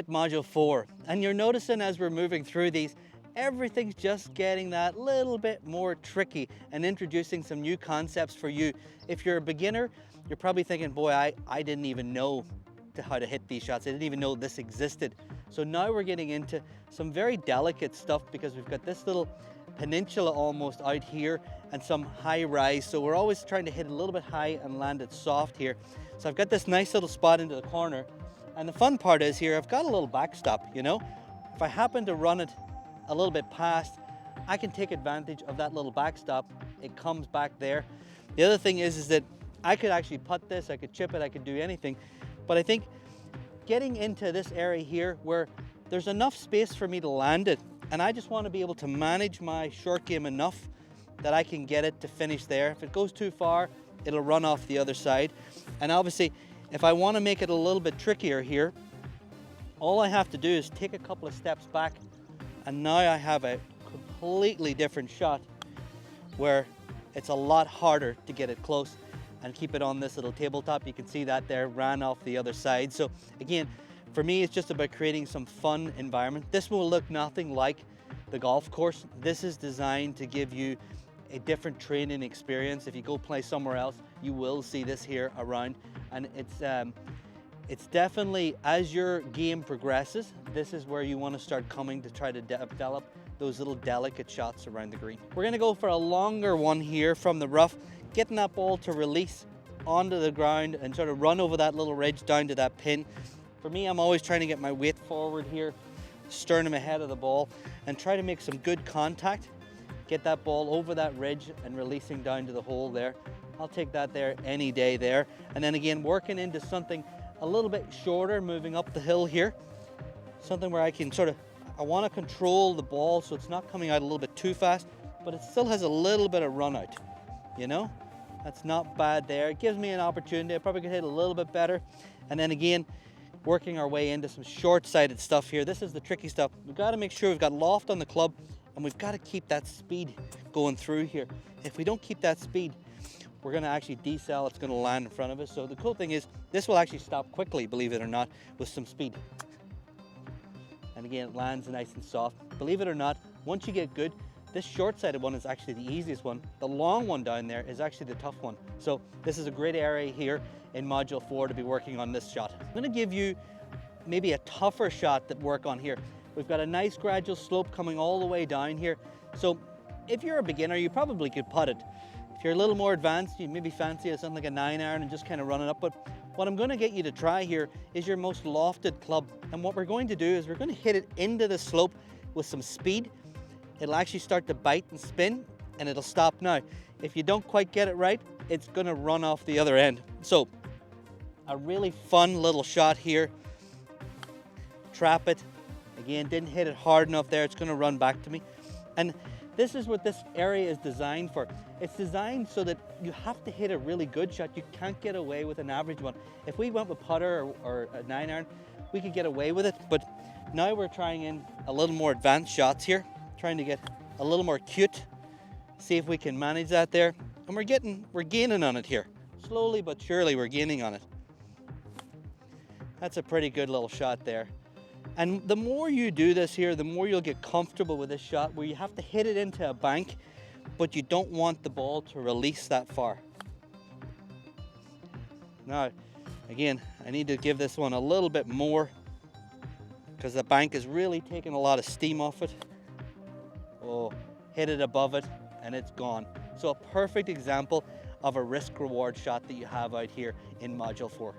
at Module 4, and you're noticing as we're moving through these, everything's just getting that little bit more tricky and introducing some new concepts for you. If you're a beginner, you're probably thinking, boy, I didn't even know how to hit these shots. I didn't even know this existed. So now we're getting into some very delicate stuff because we've got this little peninsula almost out here and some high rise. So we're always trying to hit a little bit high and land it soft here. So I've got this nice little spot into the corner. And the fun part is here, I've got a little backstop, you know? If I happen to run it a little bit past, I can take advantage of that little backstop. It comes back there. The other thing is that I could actually putt this, I could chip it, I could do anything. But I think getting into this area here where there's enough space for me to land it, and I just want to be able to manage my short game enough that I can get it to finish there. If it goes too far, it'll run off the other side. And obviously, if I want to make it a little bit trickier here, all I have to do is take a couple of steps back, and now I have a completely different shot where it's a lot harder to get it close and keep it on this little tabletop. You can see that there ran off the other side. So again, for me, it's just about creating some fun environment. This will look nothing like the golf course. This is designed to give you a different training experience. If you go play somewhere else, you will see this here around. And it's definitely, as your game progresses, this is where you want to start coming to try to develop those little delicate shots around the green. We're going to go for a longer one here from the rough, getting that ball to release onto the ground and sort of run over that little ridge down to that pin. For me, I'm always trying to get my weight forward here, sternum ahead of the ball, and try to make some good contact, get that ball over that ridge and releasing down to the hole there. I'll take that there any day there. And then again, working into something a little bit shorter, moving up the hill here, something where I can I want to control the ball so it's not coming out a little bit too fast, but it still has a little bit of run out, you know? That's not bad there. It gives me an opportunity. I probably could hit a little bit better. And then again, working our way into some short-sighted stuff here. This is the tricky stuff. We've got to make sure we've got loft on the club, and we've got to keep that speed going through here. If we don't keep that speed, we're going to actually decel. It's going to land in front of us. So the cool thing is this will actually stop quickly, believe it or not, with some speed. And again, it lands nice and soft. Believe it or not, once you get good, this short-sighted one is actually the easiest one. The long one down there is actually the tough one. So this is a great area here in Module 4 to be working on this shot. I'm going to give you maybe a tougher shot that work on here. We've got a nice gradual slope coming all the way down here. So if you're a beginner, you probably could putt it. If you're a little more advanced, you maybe fancy something like a 9-iron and just kind of run it up. But what I'm going to get you to try here is your most lofted club. And what we're going to do is we're going to hit it into the slope with some speed. It'll actually start to bite and spin, and it'll stop now. If you don't quite get it right, it's going to run off the other end. So a really fun little shot here. Trap it. Again, didn't hit it hard enough there. It's going to run back to me. And this is what this area is designed for. It's designed so that you have to hit a really good shot. You can't get away with an average one. If we went with putter or a 9-iron, we could get away with it. But now we're trying in a little more advanced shots here, trying to get a little more cute, see if we can manage that there. And we're gaining on it here. Slowly but surely we're gaining on it. That's a pretty good little shot there. And the more you do this here, the more you'll get comfortable with this shot where you have to hit it into a bank, but you don't want the ball to release that far. Now, again, I need to give this one a little bit more because the bank is really taking a lot of steam off it. Oh, hit it above it and it's gone. So a perfect example of a risk-reward shot that you have out here in Module 4.